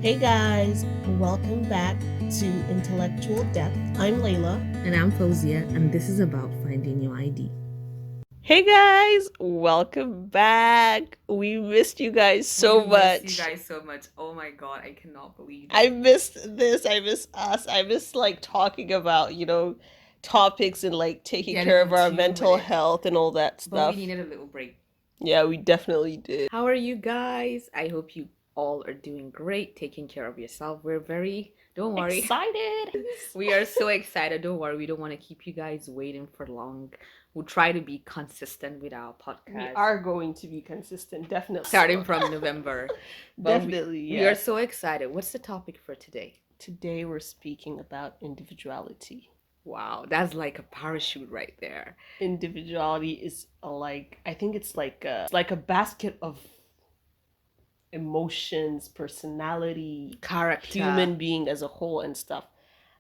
Hey guys, welcome back to Intellectual Depth. I'm Layla. And I'm Fauzia, and this is about finding your ID. Hey guys, welcome back. We missed you guys so much. Miss you guys so much. Oh my god, I cannot believe it. I missed this. I miss us. I miss talking about, topics and taking Getting care of in our tune mental with it. health and all that But stuff. we needed a little break. Yeah, we definitely did. How are you guys? I hope you all are doing great, taking care of yourself. Don't worry. Excited. We are so excited. Don't worry. We don't want to keep you guys waiting for long. We'll try to be consistent with our podcast. We are going to be consistent, definitely. Starting from November. Definitely, We are so excited. What's the topic for today? Today we're speaking about individuality. Wow, that's like a parachute right there. Individuality is I think it's like a basket of emotions, personality, Character. human being as a whole and stuff.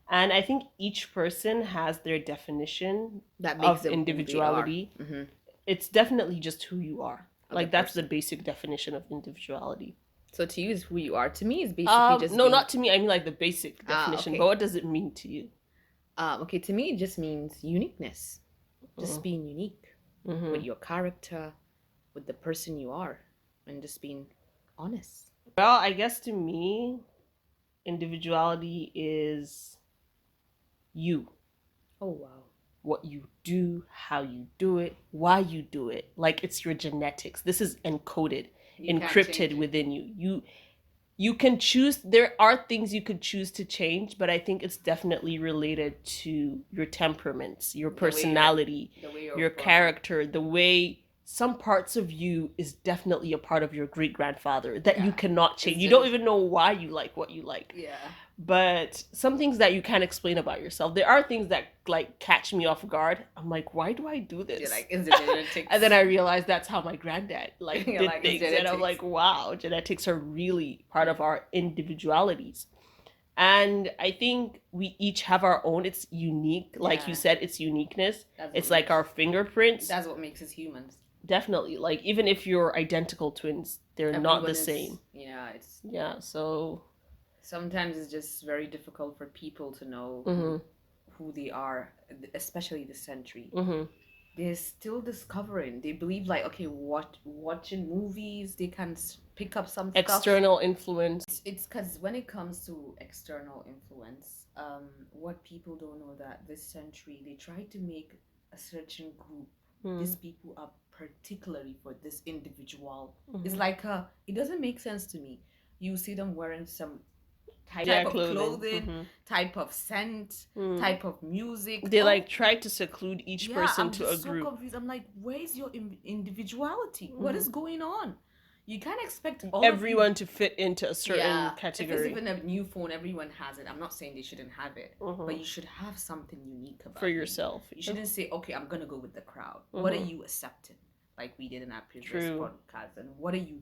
And I think each person has their definition That makes of them individuality. Mm-hmm. It's definitely just who you are. Of That's the basic definition of individuality. So to you is who you are. To me, it's basically just no, not to me. I mean the basic definition. Okay. But what does it mean to you? Okay, to me, it just means uniqueness. Just being unique with your character, with the person you are, and just being honest. Well, I guess to me, individuality is you. Oh, wow. What you do, how you do it, why you do it. Like it's your genetics. This is encoded, encrypted within you. You can choose, there are things you could choose to change, but I think it's definitely related to your temperaments, your personality, your character, the way some parts of you is definitely a part of your great-grandfather that you cannot change. You don't even know why you like what you like. Yeah. But some things that you can't explain about yourself. There are things that catch me off guard. I'm like, why do I do this? You're like, is it genetics? And then I realized that's how my granddad did things. And I'm like, wow, genetics are really part of our individualities. And I think we each have our own. It's unique. Like you said, it's uniqueness. It's like our fingerprints. That's what makes us humans. Definitely. Even if you're identical twins, they're not the same. Yeah, so sometimes it's just very difficult for people to know who they are, especially this century. They're still discovering. They believe watching movies, they can pick up some external influence. It's because when it comes to external influence, what people don't know that this century they try to make a certain group. These people are particularly for this individual. It's it doesn't make sense to me. You see them wearing some type of clothing, type of scent, type of music. They try to seclude each person to a group. So confused. I'm like, where is your individuality? What is going on? You can't expect everyone to fit into a certain category. If it's even a new phone, everyone has it. I'm not saying they shouldn't have it, but you should have something unique about for yourself. You shouldn't say, okay, I'm gonna go with the crowd. What are you accepting? Like we did in our previous podcast. And what are you,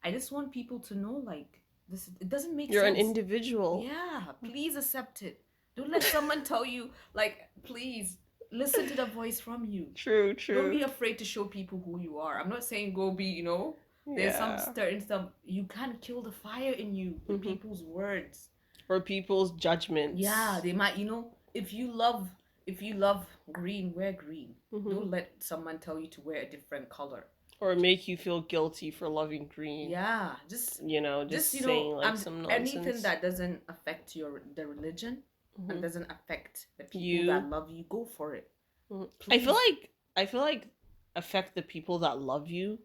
I just want people to know, this, it doesn't make sense. You're an individual. Yeah, please accept it. Don't let someone tell you, please listen to the voice from you. True. Don't be afraid to show people who you are. I'm not saying go be, there's some certain stuff. You can't kill the fire in you with people's words. Or people's judgments. Yeah, they might, if you love green, wear green. Don't let someone tell you to wear a different color. Or make you feel guilty for loving green. Yeah, just saying some nonsense. Anything that doesn't affect the religion and doesn't affect the people that love you, go for it. I feel like affect the people that love you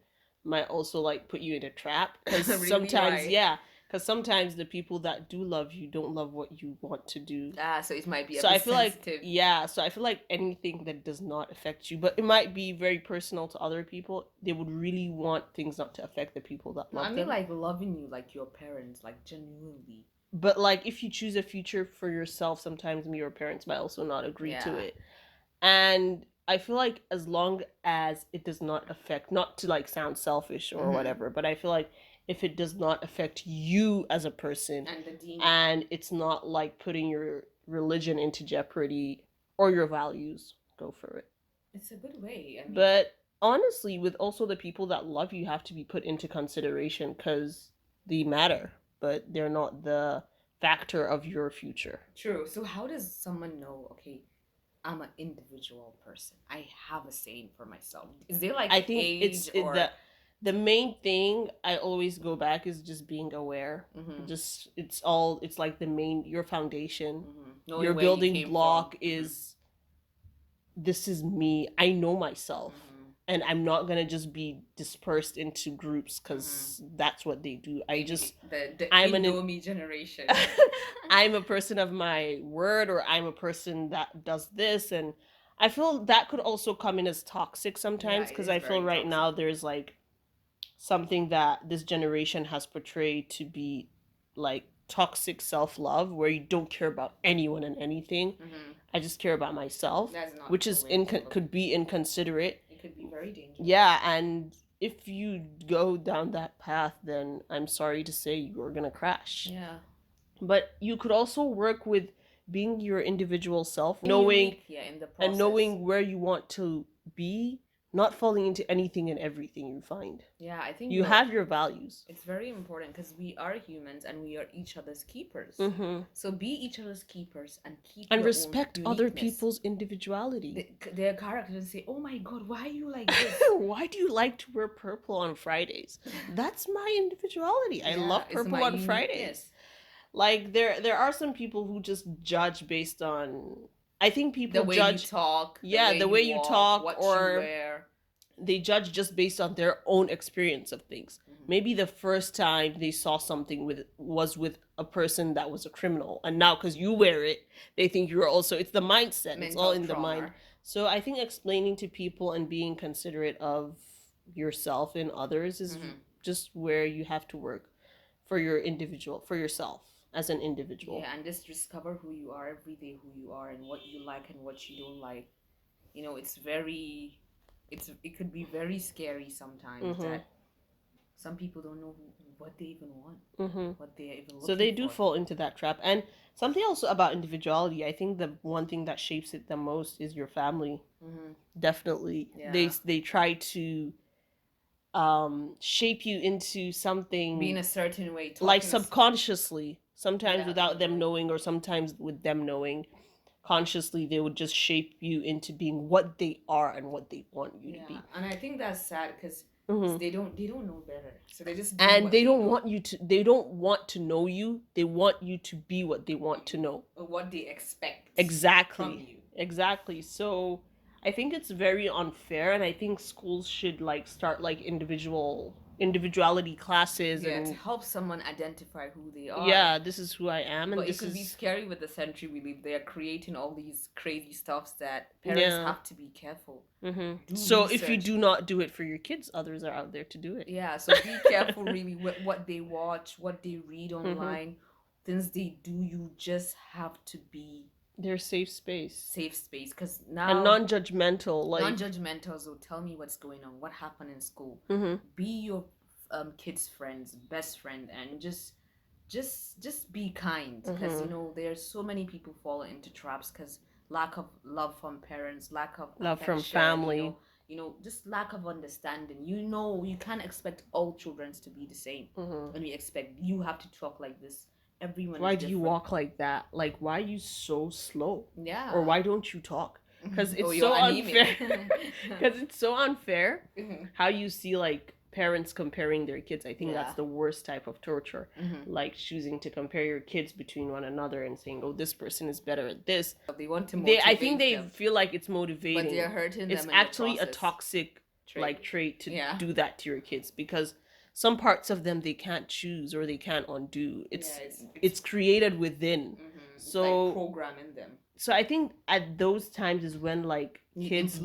might also put you in a trap because really? Sometimes because sometimes the people that do love you don't love what you want to do. So it might be so I feel sensitive. So I feel like anything that does not affect you, but it might be very personal to other people, they would really want things not to affect the people that love them. Loving you like your parents, genuinely. But if you choose a future for yourself, sometimes your parents might also not agree to it. And I feel like as long as it does not affect, not to sound selfish or whatever, but I feel like if it does not affect you as a person and it's not putting your religion into jeopardy or your values, go for it. It's a good way. But honestly, with also the people that love you have to be put into consideration because they matter. but they're not the factor of your future. True. So how does someone know, okay, I'm an individual person, I have a saying for myself? Is there like I think age or the main thing I always go back is just being aware. Just it's like the main, your foundation, your building block is, this is me. I know myself. And I'm not gonna just be dispersed into groups because that's what they do. I'm Indomie generation. I'm a person of my word, or I'm a person that does this, and I feel that could also come in as toxic sometimes, because I feel right now there's like something that this generation has portrayed to be like toxic self-love, where you don't care about anyone and anything. I just care about myself, which is could be inconsiderate. It could be very dangerous. Yeah, and if you go down that path, then I'm sorry to say you're gonna crash. Yeah. But you could also work with being your individual self, knowing in the process, and knowing where you want to be, not falling into anything and everything you find. Yeah, I think you have your values. It's very important because we are humans and we are each other's keepers. So be each other's keepers and keep and your respect own other people's individuality. Their characters say, "Oh my God, why are you like this? Why do you like to wear purple on Fridays?" That's my individuality. I love purple on Fridays. Like there are some people who just judge based on, I think people judge you talk, the way you talk, what or you wear. They judge just based on their own experience of things. Maybe the first time they saw something was with a person that was a criminal, and now because you wear it, they think you're also. It's the mindset. It's all in the mind. So I think explaining to people and being considerate of yourself and others is just where you have to work for yourself as an individual. Yeah, and just discover who you are every day, who you are, and what you like and what you don't like. You know, it could be very scary sometimes that some people don't know what they even want, what they're even looking for. So they do fall into that trap. And something also about individuality, I think the one thing that shapes it the most is your family. Definitely. Yeah. They try to shape you into something, being a certain way, like subconsciously, sometimes without them knowing, or sometimes with them knowing. Consciously, they would just shape you into being what they are and what they want you to be. And I think that's sad because they don't know better, so they just they don't want to know you. They want you to be what they want to know, or what they expect exactly from you. Exactly. So I think it's very unfair, and I think schools should like start like individuality classes and to help someone identify who they are. Yeah, this is who I am, and but it could be scary with the century we live. They are creating all these crazy stuffs that parents have to be careful. So if you do not do it for your kids, others are out there to do it. Yeah, so be careful really with what they watch, what they read online, things they do. You just have to be their safe space, because now, and non-judgmental, so tell me what's going on, what happened in school. Be your kids' friends, best friend, and just be kind, because you know there's so many people fall into traps because lack of love from parents, lack of love from family, you know, just lack of understanding. You know, you can't expect all children to be the same. When we expect you have to talk like this, everyone. Why do you walk like that? Like, why are you so slow? Yeah. Or why don't you talk? Because it's so unfair. Because it's so unfair how you see like parents comparing their kids. I think that's the worst type of torture. Like choosing to compare your kids between one another and saying, "Oh, this person is better at this." They want to motivate I think they feel like it's motivating, but they're hurting them. It's actually a toxic trait to do that to your kids, because some parts of them they can't choose or they can't undo. It's created within. So like programming them. So I think at those times is when like kids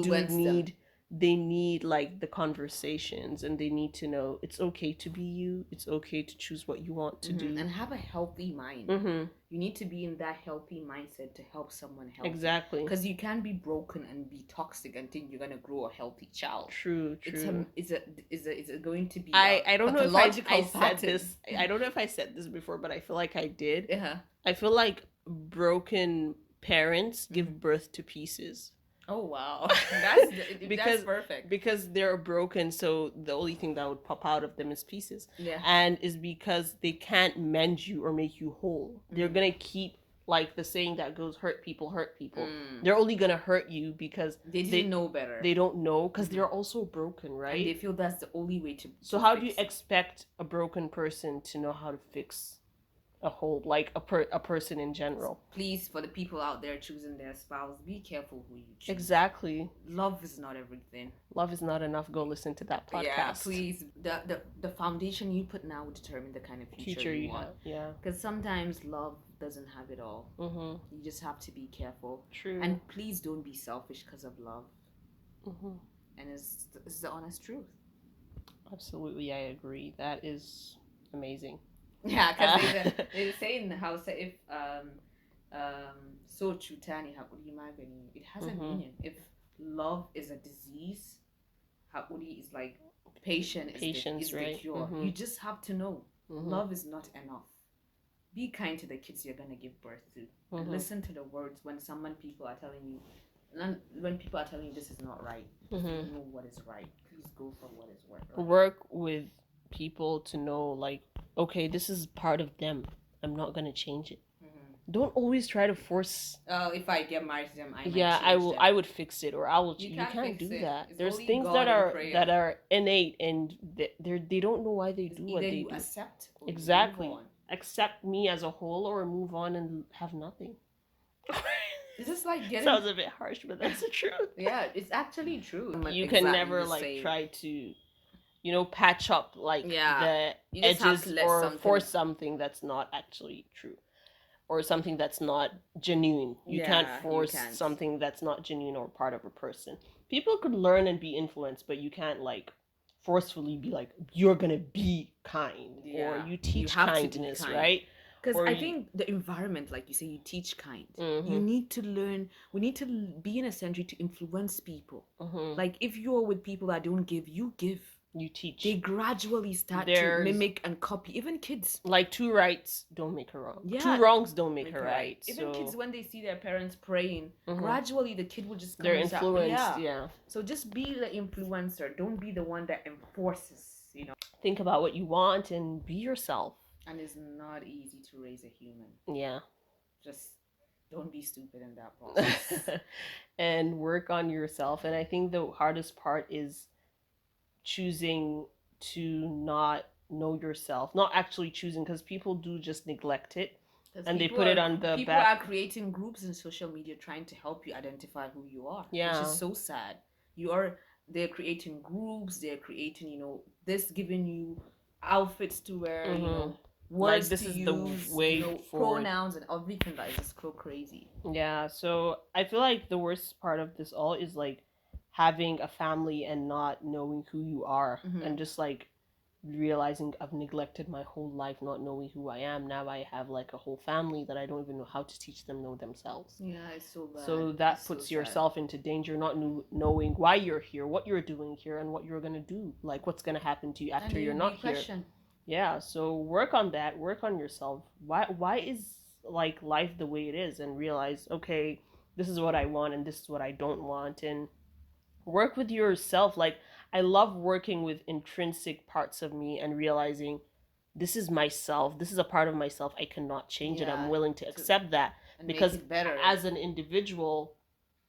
they need like the conversations, and they need to know it's okay to be you. It's okay to choose what you want to do, and have a healthy mind. You need to be in that healthy mindset to help someone healthy. Exactly. Because you can't be broken and be toxic and think you're gonna grow a healthy child. True. Is it going to be? I don't know if I said this. I don't know if I said this before, but I feel like I did. I feel like broken parents give birth to pieces. Oh wow, because that's perfect. because they're broken, so the only thing that would pop out of them is pieces. Yeah. And is because they can't mend you or make you whole. They're gonna keep, like the saying that goes, hurt people hurt people. They're only gonna hurt you because they didn't know better. They don't know, because they're also broken, right? And they feel that's the only way to. So how do you expect a broken person to know how to fix a whole, like a person in general? Please, for the people out there choosing their spouse, be careful who you choose. Exactly. Love is not everything. Love is not enough. Go listen to that podcast. Yeah, please. The foundation you put now will determine the kind of future you want. Have. Yeah. Because sometimes love doesn't have it all. You just have to be careful. True. And please don't be selfish because of love. And it's the honest truth. Absolutely, I agree. That is amazing. Yeah, because they say in the house that if so chutani hakuri magani, it has a meaning. If love is a disease, hakuri is like patience is right? the cure. You just have to know love is not enough. Be kind to the kids you're gonna give birth to. And listen to the words when people are telling you. When people are telling you this is not right, you know what is right. Please go for what is right. Work with people to know, like, okay, this is part of them. I'm not gonna change it. Don't always try to force. If I get married to them, I would fix it, or I will. You can't do that. There's things that are innate, and they don't know why they do what they do. Accept. Exactly. Accept me as a whole, or move on and have nothing. This is like getting. Sounds a bit harsh, but that's the truth. Yeah, it's actually true. You can never try to, patch up the edges or force something that's not actually true, or something that's not genuine. You can't force something that's not genuine or part of a person. People could learn and be influenced, but you can't forcefully be like, you're gonna be kind, or you teach kindness, right? Because I think the environment, like you say, you teach kind. You need to learn. We need to be in a century to influence people. Like if you're with people that don't give, you give. You teach. They gradually start to mimic and copy. Even kids. Like 2 rights don't make a wrong. Yeah. 2 wrongs don't make a right. Even kids, when they see their parents praying, gradually the kid will just come. They're influenced. Yeah. So just be the influencer. Don't be the one that enforces. Think about what you want and be yourself. And it's not easy to raise a human. Yeah. Just don't be stupid in that process. And work on yourself. And I think the hardest part is choosing to not know yourself. Not actually choosing, because people do just neglect it. And they put it on the people back. Are creating groups in social media trying to help you identify who you are. Yeah. Which is so sad. They're creating groups. They're creating, this giving you outfits to wear, words this to is use, the way forward. Pronouns and everything that is just so crazy. Yeah, so I feel like the worst part of this all is having a family and not knowing who you are, and just realizing I've neglected my whole life not knowing who I am. Now I have a whole family that I don't even know how to teach them know themselves. Yeah, it's so bad. So that puts yourself into danger, not knowing why you're here, what you're doing here, and what you're gonna do, what's gonna happen to you after you're not here. Yeah, so work on that. Work on yourself. Why is life the way it is, and realize, okay, this is what I want and this is what I don't want, and work with yourself. I love working with intrinsic parts of me and realizing this is myself. This is a part of myself. I cannot change it. I'm willing to accept that, because as an individual,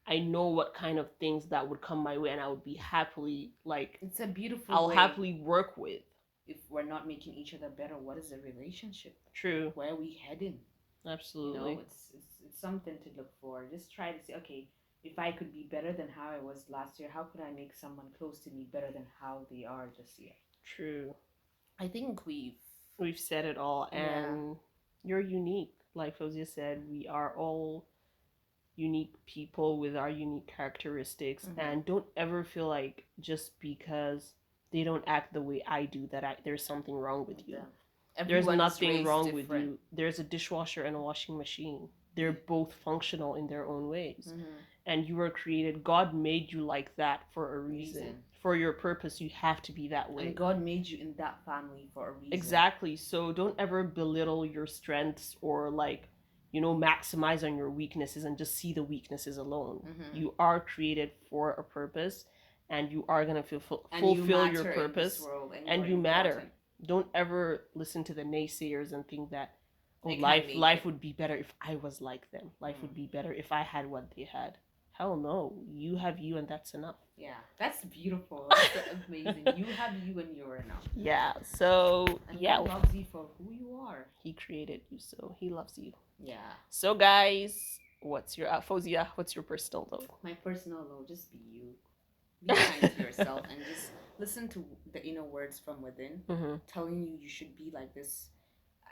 I know what kind of things that would come my way, and I would be happily it's a beautiful I'll happily work with. If we're not making each other better, what is a relationship? True. Where are we heading? Absolutely. It's something to look for. Just try to say, okay, if I could be better than how I was last year, how could I make someone close to me better than how they are this year? True. I think we've said it all, and you're unique. Like Fozia said, we are all unique people with our unique characteristics, and don't ever feel like just because they don't act the way I do that there's something wrong with you. There's nothing wrong with you. There's a dishwasher and a washing machine. They're both functional in their own ways. And you were created, God made you like that for a reason. For your purpose, you have to be that way. And God made you in that family for a reason. Exactly. So don't ever belittle your strengths or maximize on your weaknesses and just see the weaknesses alone. You are created for a purpose, and you are going to fulfill your purpose, and you matter. Don't ever listen to the naysayers and think that life would be better if I was like them. Life would be better if I had what they had. Hell no. You have you, and that's enough. Yeah, that's beautiful. That's amazing. You have you, and you're enough. Yeah. So and yeah, he loves you for who you are. He created you, so he loves you. Yeah. So guys, what's your Fozia? What's your personal note? My personal note: just be you. Be kind to yourself, and just listen to the inner words from within, telling you should be like this.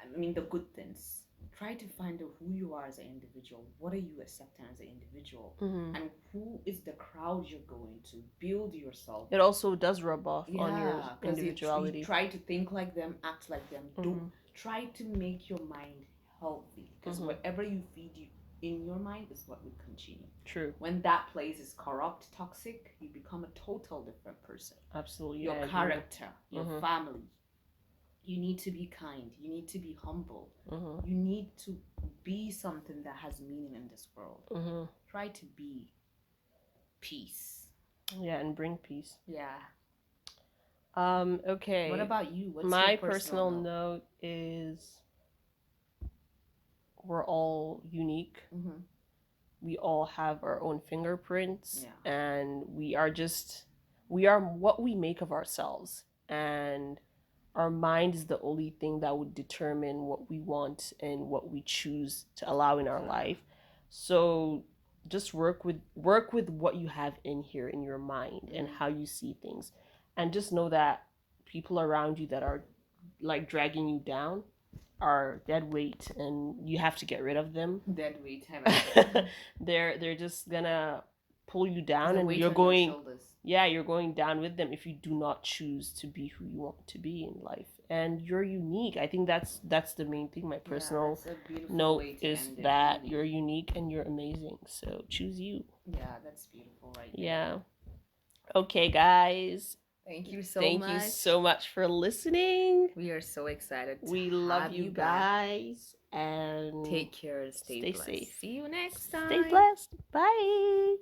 I mean, the good things. Try to find out who you are as an individual. What are you accepting as an individual? And who is the crowd you're going to? Build yourself. It also does rub off on your individuality. Try to think like them, act like them. Don't try to make your mind healthy, because whatever you feed you in your mind is what will continue. True. When that place is corrupt, toxic, you become a total different person. Absolutely. Your character, your family. You need to be kind. You need to be humble. You need to be something that has meaning in this world. Try to be peace. Yeah, and bring peace. Yeah. Okay. What about you? What's my your personal note is we're all unique. We all have our own fingerprints, and we are what we make of ourselves, and our mind is the only thing that would determine what we want and what we choose to allow in our life. So just work with what you have in here in your mind and how you see things, and just know that people around you that are like dragging you down are dead weight, and you have to get rid of them. Dead weight. They're just gonna pull you down, and you're going you're going down with them if you do not choose to be who you want to be in life. And you're unique. I think that's the main thing. My personal note is that you're unique and you're amazing. So choose you. Yeah, that's beautiful, right? Yeah. Okay, guys. Thank you so much. Thank you so much for listening. We are so excited. We love you guys. And take care. Stay blessed. safe. See you next time. Stay blessed. Bye.